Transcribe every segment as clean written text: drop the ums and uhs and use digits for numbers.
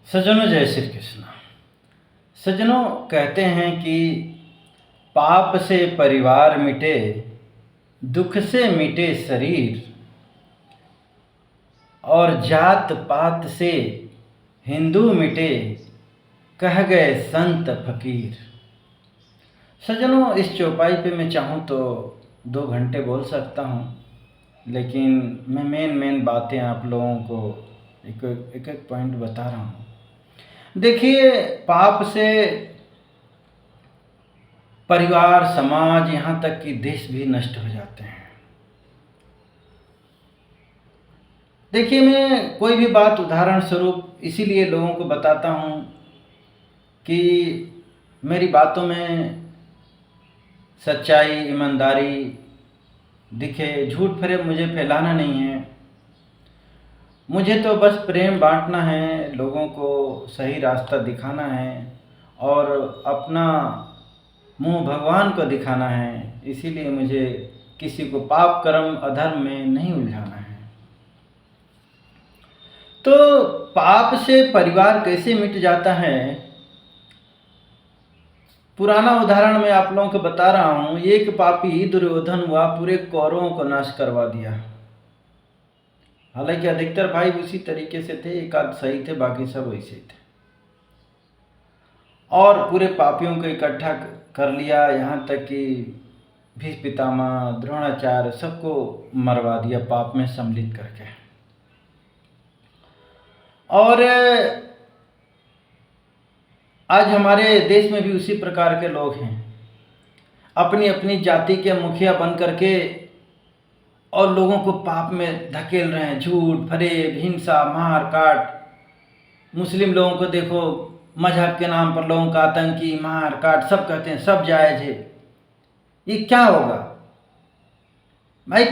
सज्जनों, जय श्री कृष्ण। सज्जनों, कहते हैं कि पाप से परिवार मिटे, दुख से मिटे शरीर, और जात पात से हिंदू मिटे, कह गए संत फकीर। सज्जनों, इस चौपाई पे मैं चाहूँ तो 2 घंटे बोल सकता हूँ, लेकिन मैं मेन बातें आप लोगों को एक पॉइंट बता रहा हूँ। देखिए, पाप से परिवार, समाज, यहाँ तक कि देश भी नष्ट हो जाते हैं। देखिए, मैं कोई भी बात उदाहरण स्वरूप इसीलिए लोगों को बताता हूँ कि मेरी बातों में सच्चाई, ईमानदारी दिखे। झूठ फरेब मुझे फैलाना नहीं है। मुझे तो बस प्रेम बांटना है, लोगों को सही रास्ता दिखाना है और अपना मुंह भगवान को दिखाना है। इसीलिए मुझे किसी को पाप कर्म अधर्म में नहीं उलझाना है। तो पाप से परिवार कैसे मिट जाता है, पुराना उदाहरण मैं आप लोगों को बता रहा हूँ। एक पापी दुर्योधन हुआ, पूरे कौरवों को नाश करवा दिया। हालांकि अधिकतर भाई उसी तरीके से थे, एक आध सही थे, बाकी सब वैसे थे। और पूरे पापियों को इकट्ठा कर लिया, यहाँ तक कि भीष्म पितामह, द्रोणाचार्य सबको मरवा दिया पाप में सम्मिलित करके। और आज हमारे देश में भी उसी प्रकार के लोग हैं, अपनी अपनी जाति के मुखिया बन करके और लोगों को पाप में धकेल रहे हैं। झूठ, फरेब, हिंसा, मार काट। मुस्लिम लोगों को देखो, मजहब के नाम पर लोगों का आतंकी, मार काट, सब कहते हैं सब जायज है। ये क्या होगा भाई?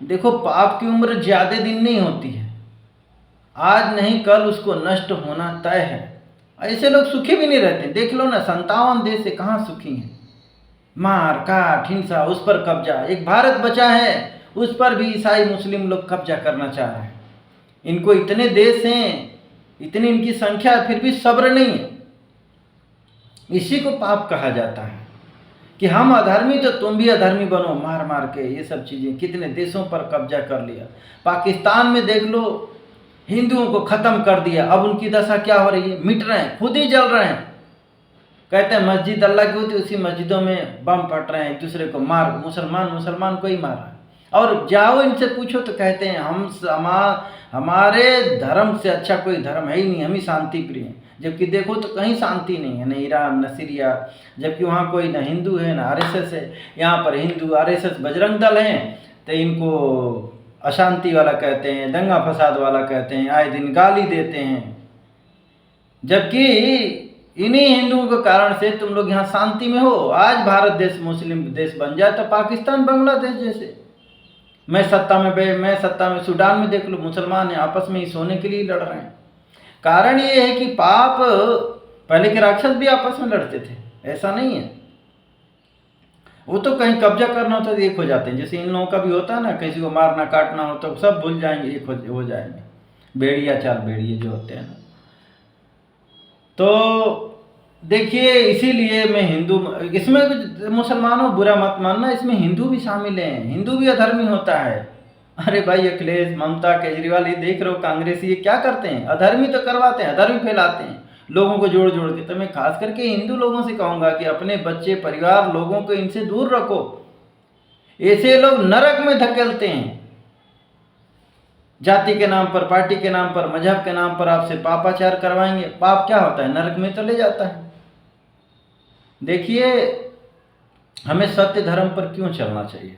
देखो, पाप की उम्र ज्यादा दिन नहीं होती है, आज नहीं कल उसको नष्ट होना तय है। ऐसे लोग सुखी भी नहीं रहते। देख लो ना, 57 देश से कहाँ सुखी हैं। मार काट, हिंसा, उस पर कब्जा। एक भारत बचा है, उस पर भी ईसाई मुस्लिम लोग कब्जा करना चाह रहे हैं। इनको इतने देश हैं, इतनी इनकी संख्या, फिर भी सब्र नहीं है। इसी को पाप कहा जाता है कि हम अधर्मी तो तुम भी अधर्मी बनो, मार मार के। ये सब चीजें कितने देशों पर कब्जा कर लिया। पाकिस्तान में देख लो, हिंदुओं को खत्म कर दिया। अब उनकी दशा क्या हो रही है? मिट रहे हैं, खुद ही जल रहे हैं। कहते हैं मस्जिद अल्लाह की होती, उसी मस्जिदों में बम फट रहे हैं, एक दूसरे को मार, मुसलमान को ही मार रहा है। और जाओ इनसे पूछो तो कहते हैं हमारे धर्म से अच्छा कोई धर्म है ही नहीं, हम ही शांति प्रिय हैं। जबकि देखो तो कहीं शांति नहीं है, न ईरान न सीरिया। जबकि वहाँ कोई न हिंदू है न आरएसएस है। यहाँ पर हिंदू, आरएसएस, बजरंग दल हैं तो इनको अशांति वाला कहते हैं, दंगा फसाद वाला कहते हैं, आए दिन गाली देते हैं। जबकि इन्हीं हिंदुओं के कारण से तुम लोग यहाँ शांति में हो। आज भारत देश मुस्लिम देश बन जाए तो पाकिस्तान, बांग्लादेश जैसे। मैं सत्ता में सूडान में देख लो, मुसलमान आपस में ही सोने के लिए लड़ रहे हैं। कारण ये है कि पाप, पहले के राक्षस भी आपस में लड़ते थे, ऐसा नहीं है। वो तो कहीं कब्जा करना होता तो एक हो जाते हैं। जैसे इन लोगों का भी होता है ना, किसी को मारना काटना हो तो सब भूल जाएंगे, एक हो जाएंगे। भेड़िया चाल भेड़िए जो होते हैं ना। तो देखिए, इसीलिए मैं हिंदू, इसमें मुसलमानों बुरा मत मानना, इसमें हिंदू भी शामिल हैं। हिंदू भी अधर्मी होता है। अरे भाई, अखिलेश, ममता, केजरीवाल, ये देख रहे हो कांग्रेस, ये क्या करते हैं? अधर्मी तो करवाते हैं, अधर्मी फैलाते हैं लोगों को जोड़ जोड़ के। तो मैं खास करके हिंदू लोगों से कहूँगा कि अपने बच्चे, परिवार, लोगों को इनसे दूर रखो। ऐसे लोग नरक में धकेलते हैं। जाति के नाम पर, पार्टी के नाम पर, मजहब के नाम पर आपसे पापाचार करवाएंगे। पाप क्या होता है? नरक में तो ले जाता है। देखिए, हमें सत्य धर्म पर क्यों चलना चाहिए?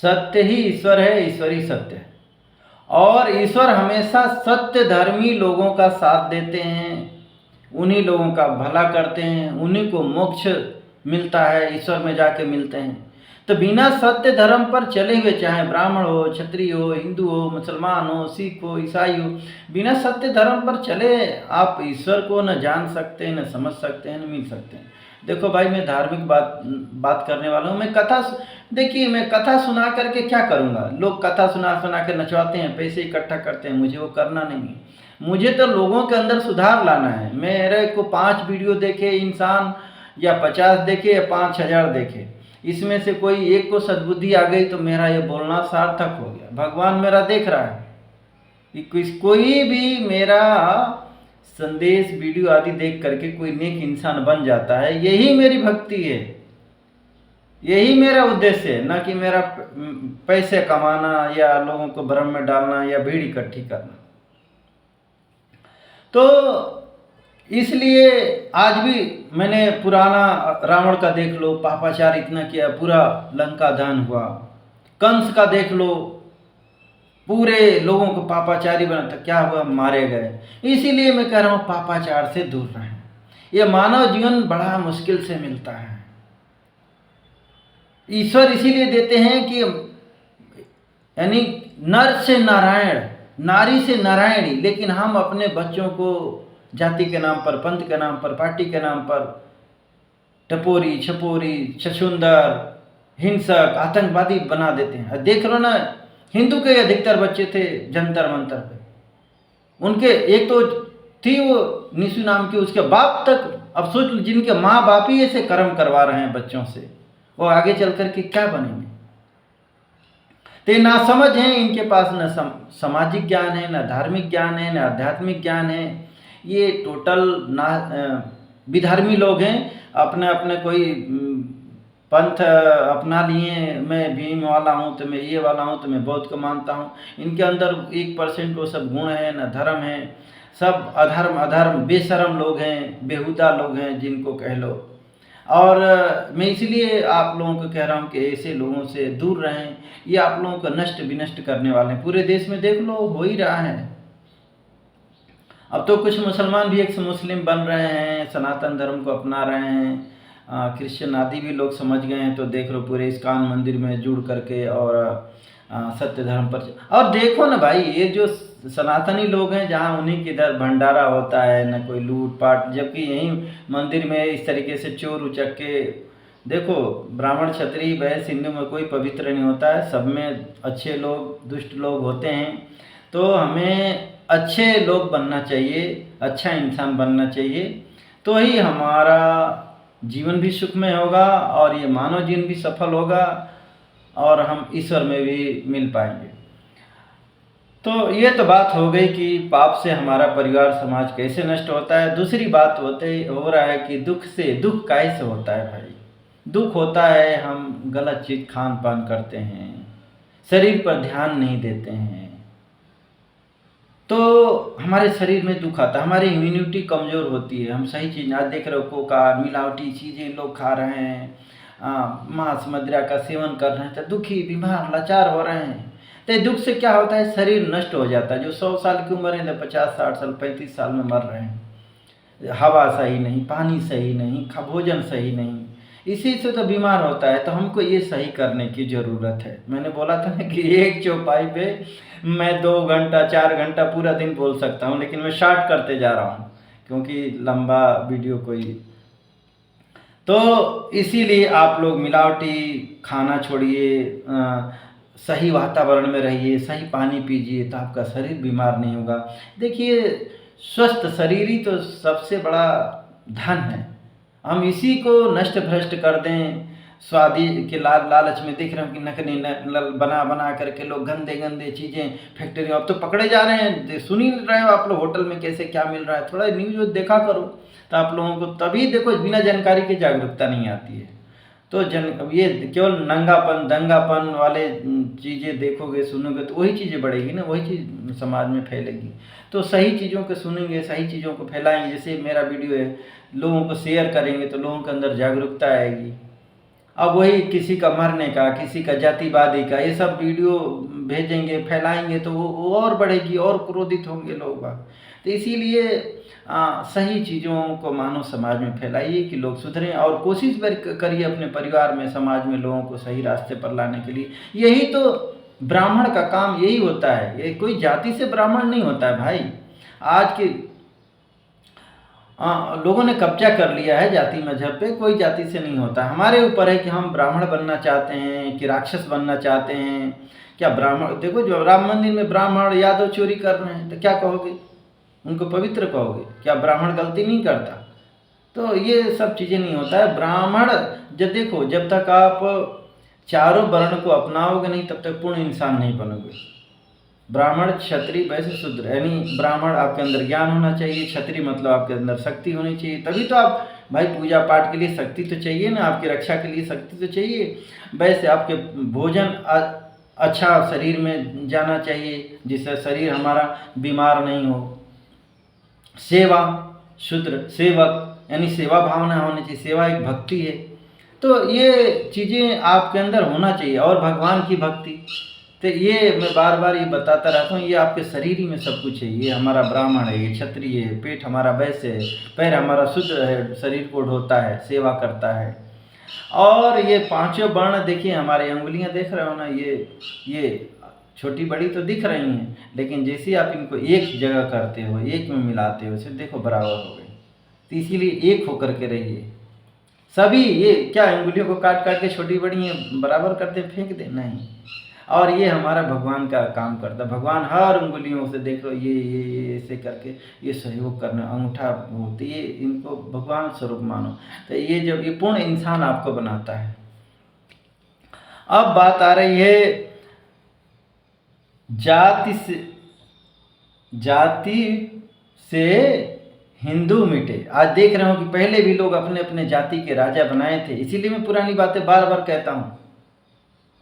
सत्य ही ईश्वर है, ईश्वर ही सत्य है। और ईश्वर हमेशा सत्य धर्मी लोगों का साथ देते हैं, उन्हीं लोगों का भला करते हैं, उन्हीं को मोक्ष मिलता है, ईश्वर में जाके मिलते हैं। तो बिना सत्य धर्म पर चले हुए, चाहे ब्राह्मण हो, क्षत्रिय हो, हिंदू हो, मुसलमान हो, सिख हो, ईसाई हो, बिना सत्य धर्म पर चले आप ईश्वर को न जान सकते, न समझ सकते हैं, न मिल सकते हैं। देखो भाई, मैं धार्मिक बात करने वाला हूँ। मैं कथा, देखिए, मैं कथा सुना करके क्या करूँगा? लोग कथा सुना सुना के नचवाते हैं, पैसे इकट्ठा करते हैं, मुझे वो करना नहीं है। मुझे तो लोगों के अंदर सुधार लाना है। मेरे को 5 वीडियो देखे इंसान या 50 देखे या 5000 देखे, इसमें से कोई एक को सद्बुद्धि आ गई तो मेरा ये बोलना सार्थक हो गया। भगवान मेरा देख रहा है कि कोई भी मेरा संदेश वीडियो आदि देख करके कोई नेक इंसान बन जाता है, यही मेरी भक्ति है, यही मेरा उद्देश्य है, ना कि मेरा पैसे कमाना या लोगों को भ्रम में डालना या भीड़ इकट्ठी करना। तो इसलिए आज भी मैंने पुराना रावण का देख लो, पापाचार इतना किया, पूरा लंका दहन हुआ। कंस का देख लो, पूरे लोगों को पापाचारी बना, तो क्या हुआ, मारे गए। इसीलिए मैं कह रहा हूँ पापाचार से दूर रहें। ये मानव जीवन बड़ा मुश्किल से मिलता है। ईश्वर इसीलिए देते हैं कि यानी नर से नारायण, नारी से नारायणी, लेकिन हम अपने बच्चों को जाति के नाम पर, पंथ के नाम पर, पार्टी के नाम पर टपोरी, छपोरी, छछुंदर, हिंसक, आतंकवादी बना देते हैं। देख लो ना, हिंदू के अधिकतर बच्चे थे जंतर मंतर पे, उनके एक तो थी वो निशु नाम की, उसके बाप तक, अब सोच लो, जिनके माँ बाप ही ऐसे कर्म करवा रहे हैं बच्चों से, वो आगे चल कर के क्या बनेंगे। तो ना समझ है इनके पास, न सामाजिक ज्ञान है, न धार्मिक ज्ञान है, न आध्यात्मिक ज्ञान है। ये टोटल ना विधर्मी लोग हैं। अपने अपने कोई पंथ अपना लिए, मैं भीम वाला हूँ तो मैं ये वाला हूँ तो मैं बौद्ध को मानता हूँ। इनके अंदर 1% वो सब गुण है, न धर्म है, सब अधर्म बेशरम लोग हैं, बेहुदा लोग हैं जिनको कह लो। और मैं इसलिए आप लोगों को कह रहा हूँ कि ऐसे लोगों से दूर रहें। ये आप लोगों को नष्ट विनष्ट करने वाले हैं। पूरे देश में देख लो हो ही रहा है। अब तो कुछ मुसलमान भी एक मुस्लिम बन रहे हैं, सनातन धर्म को अपना रहे हैं, क्रिश्चियन आदि भी लोग समझ गए हैं। तो देख लो पूरे इस्कॉन मंदिर में जुड़ करके और सत्य धर्म पर। और देखो ना भाई, ये जो सनातनी लोग हैं, जहाँ उन्हीं के इधर भंडारा होता है, न कोई लूट पाट, जबकि यहीं मंदिर में इस तरीके से चोर उचक के, देखो ब्राह्मण क्षत्रिय वैश्य हिंदू में कोई पवित्र नहीं होता है, सब में अच्छे लोग दुष्ट लोग होते हैं। तो हमें अच्छे लोग बनना चाहिए, अच्छा इंसान बनना चाहिए, तो ही हमारा जीवन भी सुखमय होगा और ये मानव जीवन भी सफल होगा और हम ईश्वर में भी मिल पाएंगे। तो ये तो बात हो गई कि पाप से हमारा परिवार समाज कैसे नष्ट होता है। दूसरी बात हो रहा है कि दुख से, दुख कैसे होता है भाई। दुख होता है हम गलत चीज़ खान पान करते हैं, शरीर पर ध्यान नहीं देते हैं, तो हमारे शरीर में दुख आता है, हमारी इम्यूनिटी कमज़ोर होती है। हम सही चीज़, आज देख रहे हो कोका मिलावटी चीज़ें लोग खा रहे हैं, मांस मदिरा का सेवन कर रहे हैं, तो दुखी बीमार लाचार हो रहे हैं। तो दुख से क्या होता है, शरीर नष्ट हो जाता है। जो 100 साल की उम्र है, 50-60 साल 35 साल में मर रहे हैं। हवा सही नहीं, पानी सही नहीं, भोजन सही नहीं, इसी से तो बीमार होता है। तो हमको ये सही करने की ज़रूरत है। मैंने बोला था ना कि एक चौपाई पे मैं 2 घंटा 4 घंटा पूरा दिन बोल सकता हूँ, लेकिन मैं शॉर्ट करते जा रहा हूँ क्योंकि लंबा वीडियो कोई। तो इसीलिए आप लोग मिलावटी खाना छोड़िए, सही वातावरण में रहिए, सही पानी पीजिए, तो आपका शरीर बीमार नहीं होगा। देखिए, स्वस्थ शरीर ही तो सबसे बड़ा धन है। हम इसी को नष्ट भ्रष्ट कर दें, स्वादी के लालच में। देख रहे हो कि नकली बना करके लोग गंदे गंदे चीज़ें फैक्ट्री, अब तो पकड़े जा रहे हैं। सुन ही रहे हो आप लोग, होटल में कैसे क्या मिल रहा है। थोड़ा न्यूज़ देखा करो, तो आप लोगों को तभी देखो, बिना जानकारी के जागरूकता नहीं आती है। तो ये केवल नंगापन दंगापन वाले चीज़ें देखोगे सुनोगे तो वही चीज़ें बढ़ेगी ना, वही चीज़ समाज में फैलेगी। तो सही चीज़ों को सुनेंगे, सही चीज़ों को फैलाएंगे। जैसे मेरा वीडियो है, लोगों को शेयर करेंगे तो लोगों के अंदर जागरूकता आएगी। अब वही किसी का मरने का, किसी का जातिवादी का, ये सब वीडियो भेजेंगे फैलाएंगे तो वो और बढ़ेगी, और क्रोधित होंगे लोग। तो इसीलिए सही चीज़ों को मानव समाज में फैलाइए कि लोग सुधरें, और कोशिश करिए अपने परिवार में, समाज में लोगों को सही रास्ते पर लाने के लिए। यही तो ब्राह्मण का काम यही होता है। ये कोई जाति से ब्राह्मण नहीं होता है भाई। आज के लोगों ने कब्जा कर लिया है जाति मजहब पे, कोई जाति से नहीं होता। हमारे ऊपर है कि हम ब्राह्मण बनना चाहते हैं कि राक्षस बनना चाहते हैं। क्या ब्राह्मण, देखो जो राम मंदिर में ब्राह्मण यादव चोरी कर रहे हैं, तो क्या कहोगे। उनको पवित्र कहोगे? क्या ब्राह्मण गलती नहीं करता? तो ये सब चीज़ें नहीं होता है। ब्राह्मण जब देखो, जब तक आप चारों वर्ण को अपनाओगे नहीं तब तक पूर्ण इंसान नहीं बनोगे। ब्राह्मण, क्षत्रिय, वैश्य, शूद्र, यानी ब्राह्मण आपके अंदर ज्ञान होना चाहिए, क्षत्रिय मतलब आपके अंदर शक्ति होनी चाहिए, तभी तो आप भाई पूजा पाठ के लिए शक्ति तो चाहिए ना, आपकी रक्षा के लिए शक्ति तो चाहिए। वैसे आपके भोजन अच्छा शरीर में जाना चाहिए जिससे शरीर हमारा बीमार नहीं हो। सेवा, शूद्र सेवक यानी सेवा भावना होनी चाहिए, सेवा एक भक्ति है। तो ये चीज़ें आपके अंदर होना चाहिए, और भगवान की भक्ति। तो ये मैं बार बार ये बताता रहता हूँ, ये आपके शरीर ही में सब कुछ है। ये हमारा ब्राह्मण है, ये क्षत्रिय है, पेट हमारा वैश्य है, पैर हमारा शूद्र है, शरीर को ढोता है, सेवा करता है। और ये पांचों वर्ण देखिए, हमारी अंगुलियां देख रहे हो ना, ये छोटी बड़ी तो दिख रही हैं, लेकिन जैसे आप इनको एक जगह करते हो, एक में मिलाते हो, सिर्फ देखो बराबर हो गई। तो इसीलिए एक होकर के रहिए सभी। ये क्या अंगुलियों को काट काट के छोटी बड़ी बराबर करते फेंक दे? नहीं। और ये हमारा भगवान का काम करता है। भगवान हर उंगलियों से देख लो, ये ऐसे करके ये सहयोग करना, अंगूठा तो ये इनको भगवान स्वरूप मानो। तो ये जब ये पूर्ण इंसान आपको बनाता है। अब बात आ रही है जाति से हिंदू मिटे। आज देख रहे हो कि पहले भी लोग अपने अपने जाति के राजा बनाए थे, इसीलिए मैं पुरानी बातें बार बार कहता हूँ।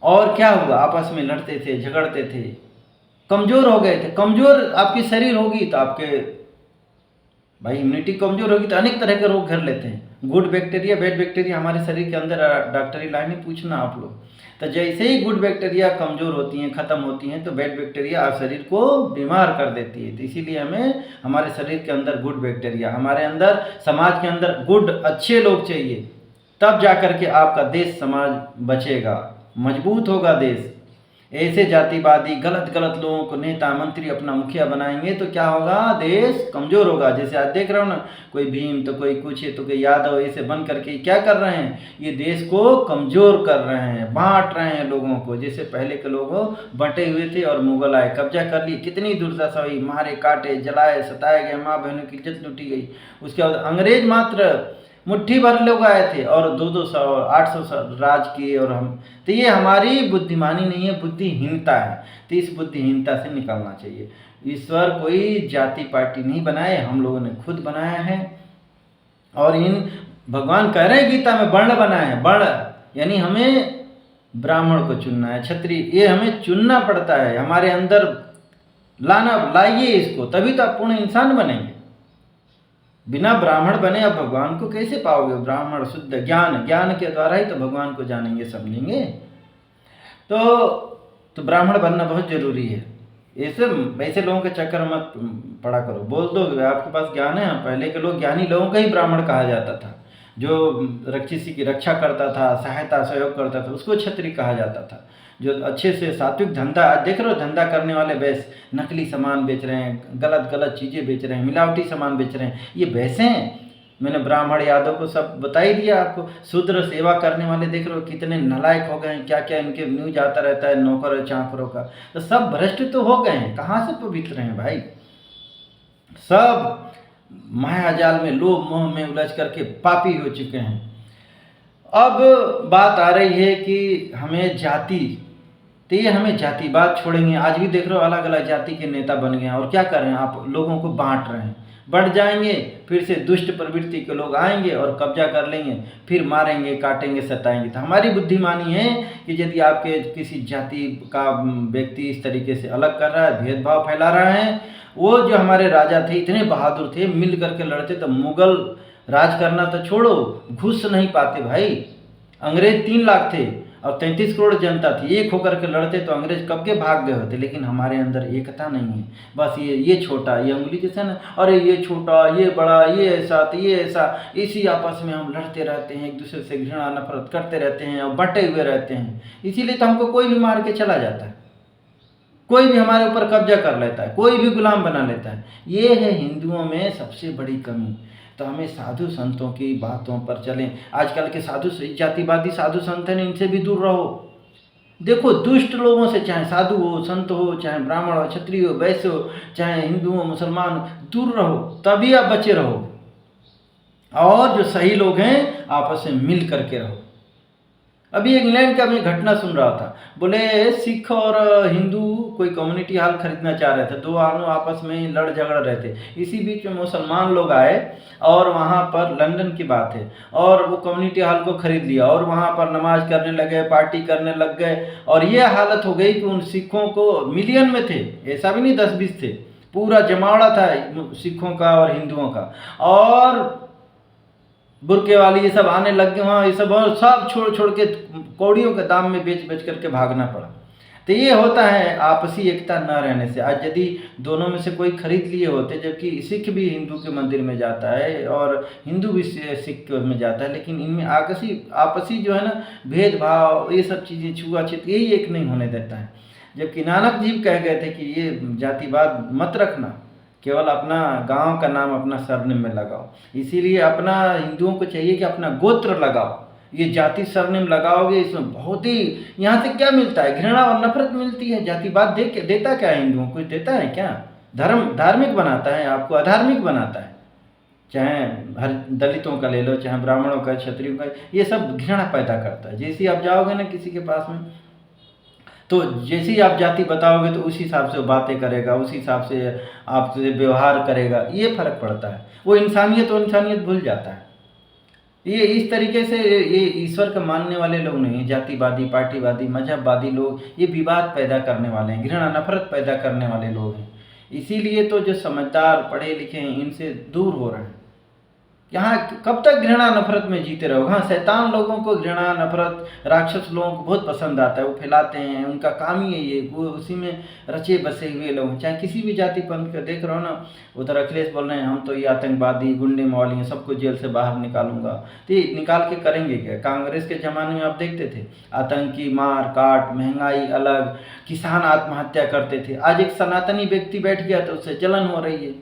और क्या हुआ? आपस में लड़ते थे, झगड़ते थे, कमजोर हो गए थे। कमजोर आपकी शरीर होगी तो आपके भाई इम्यूनिटी कमजोर होगी तो अनेक तरह के रोग घेर लेते हैं। गुड बैक्टीरिया, बैड बैक्टीरिया हमारे शरीर के अंदर, डॉक्टरी लाइन पूछना आप लोग। तो जैसे ही गुड बैक्टीरिया कमजोर होती हैं, खत्म होती हैं, तो बैड बैक्टीरिया शरीर को बीमार कर देती है। तो इसीलिए हमें हमारे शरीर के अंदर गुड बैक्टीरिया, हमारे अंदर समाज के अंदर गुड अच्छे लोग चाहिए, तब जाकर के आपका देश समाज बचेगा, मजबूत होगा देश। ऐसे जातिवादी गलत गलत लोगों को नेता मंत्री अपना मुखिया बनाएंगे तो क्या होगा? देश कमजोर होगा। जैसे आज देख रहे हो ना, कोई भीम तो कोई कुछ है तो कोई यादव, ऐसे बन करके क्या कर रहे हैं? ये देश को कमजोर कर रहे हैं, बांट रहे हैं लोगों को। जैसे पहले के लोग बंटे हुए थे और मुगल आए, कब्जा कर लिए, कितनी दुर्दशा हुई, मारे काटे जलाए सताए गए, माँ बहनों की इज्जत लूटी गई। उसके बाद अंग्रेज मात्र मुट्ठी भर लोग आए थे और 200 और 800 राज किए। और हम तो ये हमारी बुद्धिमानी नहीं है, बुद्धिहीनता है। तो इस बुद्धिहीनता से निकलना चाहिए। ईश्वर कोई जाति पार्टी नहीं बनाए, हम लोगों ने खुद बनाया है। और इन भगवान कह रहे हैं गीता में, वर्ण बनाए हैं। वर्ण यानी हमें ब्राह्मण को चुनना है, क्षत्रिय, ये हमें चुनना पड़ता है। हमारे अंदर लाइए इसको, तभी तो आप पूर्ण इंसान बनेंगे। बिना ब्राह्मण बने आप भगवान को कैसे पाओगे? ब्राह्मण शुद्ध ज्ञान के द्वारा ही तो भगवान को जानेंगे, समझेंगे। तो ब्राह्मण बनना बहुत जरूरी है। ऐसे लोगों के चक्कर मत पड़ा करो। बोल दो आपके पास ज्ञान है। पहले के लोग ज्ञानी लोगों का ही ब्राह्मण कहा जाता था। जो किसी की रक्षा करता था, सहायता सहयोग करता था, उसको क्षत्रिय कहा जाता था। जो अच्छे से सात्विक धंधा, आज देख रहे हो धंधा करने वाले वैसे नकली सामान बेच रहे हैं, गलत चीज़ें बेच रहे हैं, मिलावटी सामान बेच रहे हैं, ये वैसे हैं। मैंने ब्राह्मण यादव को सब बता ही दिया आपको। शूद्र सेवा करने वाले देख रहे हो कितने नालायक हो गए हैं, क्या क्या इनके न्यूज आता रहता है नौकर चाकरों का। तो सब भ्रष्ट तो हो गए हैं, कहाँ से पवित्र हैं भाई? सब मायाजाल में, लोभ मोह में उलझ करके पापी हो चुके हैं। अब बात आ रही है कि हमें जाति, तो ये हमें जातिवाद छोड़ेंगे। आज भी देख रहे हो अलग अलग जाति के नेता बन गए हैं और क्या कर रहे हैं? आप लोगों को बांट रहे हैं। बढ़ जाएंगे, फिर से दुष्ट प्रवृत्ति के लोग आएंगे और कब्जा कर लेंगे, फिर मारेंगे, काटेंगे, सताएंगे। तो हमारी बुद्धिमानी है कि यदि आपके किसी जाति का व्यक्ति इस तरीके से अलग कर रहा है, भेदभाव फैला रहा है, वो जो हमारे राजा थे इतने बहादुर थे, मिल करके लड़ते। तो मुगल राज करना तो छोड़ो, घुस नहीं पाते भाई। अंग्रेज 3 लाख थे और 33 करोड़ जनता थी, एक होकर के लड़ते तो अंग्रेज कब के भाग गए होते। लेकिन हमारे अंदर एकता नहीं है। बस ये छोटा, ये उंगली जैसे ना, अरे ये छोटा, ये बड़ा, ये ऐसा, तो ये ऐसा, इसी आपस में हम लड़ते रहते हैं, एक दूसरे से घृणा नफरत करते रहते हैं और बंटे हुए रहते हैं। इसीलिए तो हमको कोई भी मार के चला जाता है, कोई भी हमारे ऊपर कब्जा कर लेता है, कोई भी गुलाम बना लेता है। ये है हिंदुओं में सबसे बड़ी कमी। तो हमें साधु संतों की बातों पर चलें। आजकल के जातिवादी साधु संत हैं, इनसे भी दूर रहो। देखो दुष्ट लोगों से, चाहे साधु हो, संत हो, चाहे ब्राह्मण हो, क्षत्रिय हो, वैश्य हो, चाहे हिंदू हो, मुसलमान हो, दूर रहो, तभी आप बचे रहो। और जो सही लोग हैं आपस में मिल करके रहो। अभी इंग्लैंड का मैं घटना सुन रहा था, बोले सिख और हिंदू कोई कम्युनिटी हॉल खरीदना चाह रहे थे, दो आदमी आपस में लड़ झगड़ रहे थे। इसी बीच में मुसलमान लोग आए और वहाँ पर, लंदन की बात है, और वो कम्युनिटी हॉल को खरीद लिया और वहाँ पर नमाज करने लगे, पार्टी करने लग गए। और ये हालत हो गई कि उन सिखों को, मिलियन में थे, ऐसा भी नहीं 10-20 थे, पूरा जमावड़ा था सिखों का और हिंदुओं का। और बुरके वाली ये सब आने लग गए वहाँ, ये सब छोड़ छोड़ के कौड़ियों के दाम में बेच बेच करके भागना पड़ा। तो ये होता है आपसी एकता न रहने से। आज यदि दोनों में से कोई खरीद लिए होते, जबकि सिख भी हिंदू के मंदिर में जाता है और हिंदू भी सिख में जाता है, लेकिन इनमें आपसी जो है ना भेदभाव, ये सब चीज़ें, छुआछूत, यही एक नहीं होने देता है। जबकि नानक जी कह गए थे कि ये जातिवाद मत रखना, केवल अपना गांव का नाम अपना सरनेम में लगाओ। इसीलिए अपना हिंदुओं को चाहिए कि अपना गोत्र लगाओ। ये जाति सरनेम लगाओगे, इसमें बहुत ही, यहाँ से क्या मिलता है? घृणा और नफरत मिलती है। जातिवाद देता क्या है हिंदुओं को? देता है क्या? धार्मिक बनाता है, आपको अधार्मिक बनाता है। चाहे हर दलितों का ले लो, चाहे ब्राह्मणों का, क्षत्रियों का, ये सब घृणा पैदा करता है। जैसे आप जाओगे ना किसी के पास में, तो जैसे ही आप जाति बताओगे तो उसी हिसाब से वो बातें करेगा, उसी हिसाब से आपसे व्यवहार करेगा। ये फर्क पड़ता है, वो इंसानियत भूल जाता है। ये इस तरीके से, ये ईश्वर के मानने वाले लोग नहीं, जातिवादी, पार्टीवादी, मजहबवादी लोग ये विवाद पैदा करने वाले हैं, घृणा नफरत पैदा करने वाले लोग हैं। इसीलिए तो जो समझदार पढ़े लिखे हैं इनसे दूर हो रहे हैं। यहाँ कब तक घृणा नफरत में जीते रहो? हाँ, शैतान लोगों को घृणा नफरत, राक्षस लोगों को बहुत पसंद आता है, वो फैलाते हैं, उनका काम ही है ये, वो उसी में रचे बसे हुए लोग हैं। चाहे किसी भी जाति पंथ का देख रहे हो ना, उधर अखिलेश बोल रहे हैं हम तो ये आतंकवादी, गुंडे मवाली हैं, सबको जेल से बाहर निकालूंगा। तो ये निकाल के करेंगे क्या? कांग्रेस के ज़माने में आप देखते थे, आतंकी, मार काट, महंगाई अलग, किसान आत्महत्या करते थे। आज एक सनातनी व्यक्ति बैठ गया तो उससे जलन हो रही है।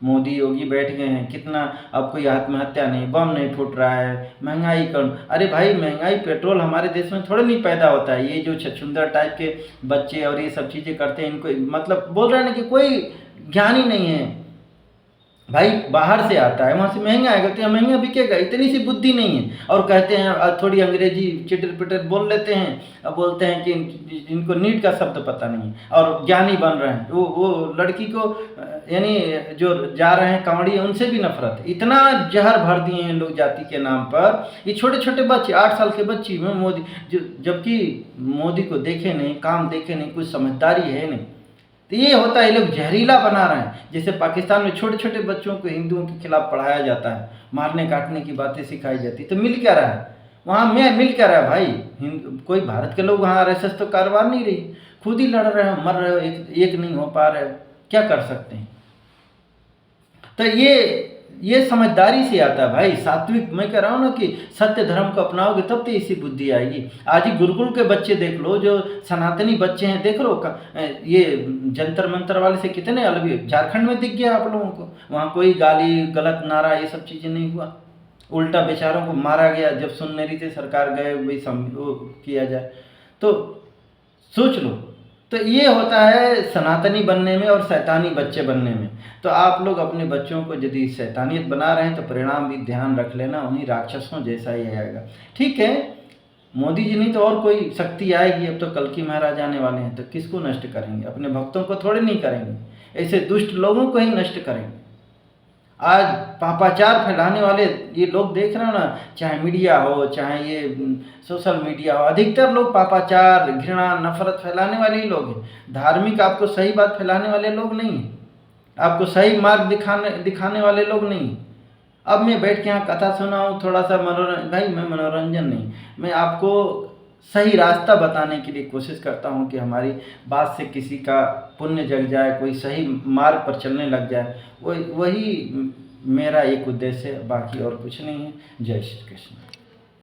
मोदी योगी बैठ गए हैं, कितना, अब कोई आत्महत्या नहीं, बम नहीं फूट रहा है, महंगाई कम। अरे भाई, महंगाई पेट्रोल हमारे देश में थोड़े नहीं पैदा होता है। ये जो छछूंदर टाइप के बच्चे और ये सब चीज़ें करते हैं, इनको मतलब बोल रहे हैं ना कि कोई ज्ञान ही नहीं है। भाई बाहर से आता है, वहाँ से महंगा आएगा तो महंगा बिकेगा, इतनी सी बुद्धि नहीं है। और कहते हैं थोड़ी अंग्रेजी चिटर पिटर बोल लेते हैं, अब बोलते हैं कि इनको नीट का शब्द पता नहीं है और ज्ञानी बन रहे हैं। वो लड़की को, यानी जो जा रहे हैं कांवड़ी, उनसे भी नफरत। इतना जहर भर दिए हैं लोग जाति के नाम पर। ये छोटे छोटे बच्चे, 8 साल के बच्ची में मोदी, जबकि मोदी को देखे नहीं, काम देखे नहीं, कुछ समझदारी है नहीं। तो ये होता है, लोग जहरीला बना रहे हैं। जैसे पाकिस्तान में छोटे छोटे बच्चों को हिंदुओं के खिलाफ पढ़ाया जाता है, मारने काटने की बातें सिखाई जाती, तो मिल क्या रहा है वहाँ? मिल क्या रहा है भाई? कोई भारत के लोग वहाँ आरएसएस तो कारोबार नहीं रही, खुद ही लड़ रहे हो, मर रहे हो, एक नहीं हो पा रहे हो, क्या कर सकते हैं? तो ये समझदारी से आता है भाई, सात्विक। मैं कह रहा हूँ ना कि सत्य धर्म को अपनाओगे तब तो इसी बुद्धि आएगी। आज ही गुरुकुल के बच्चे देख लो, जो सनातनी बच्चे हैं, देख लो ये जंतर मंतर वाले से कितने अलग। झारखंड में दिख गया आप लोगों को, वहाँ कोई गाली गलत नारा ये सब चीज़ें नहीं हुआ, उल्टा बेचारों को मारा गया। जब सुन नहीं रही थी सरकार, गए भाई वो किया जाए। तो सोच लो, तो ये होता है सनातनी बनने में और शैतानी बच्चे बनने में। तो आप लोग अपने बच्चों को यदि शैतानियत बना रहे हैं तो परिणाम भी ध्यान रख लेना, उन्हीं राक्षसों जैसा ही आएगा। ठीक है, मोदी जी नहीं तो और कोई शक्ति आएगी। अब तो कल्कि महाराज आने वाले हैं, तो किसको नष्ट करेंगे? अपने भक्तों को थोड़े नहीं करेंगे, ऐसे दुष्ट लोगों को ही नष्ट करेंगे। आज पापाचार फैलाने वाले ये लोग देख रहे हो ना, चाहे मीडिया हो, चाहे ये सोशल मीडिया हो, अधिकतर लोग पापाचार, घृणा, नफरत फैलाने वाले ही लोग हैं। धार्मिक, आपको सही बात फैलाने वाले लोग नहीं हैं, आपको सही मार्ग दिखाने वाले लोग नहीं। अब मैं बैठ के यहाँ कथा सुनाऊँ, थोड़ा सा मनोरंजन, भाई मैं मनोरंजन नहीं, मैं आपको सही रास्ता बताने के लिए कोशिश करता हूँ कि हमारी बात से किसी का पुण्य जग जाए, कोई सही मार्ग पर चलने लग जाए। वही मेरा एक उद्देश्य है, बाकी और कुछ नहीं है। जय श्री कृष्ण।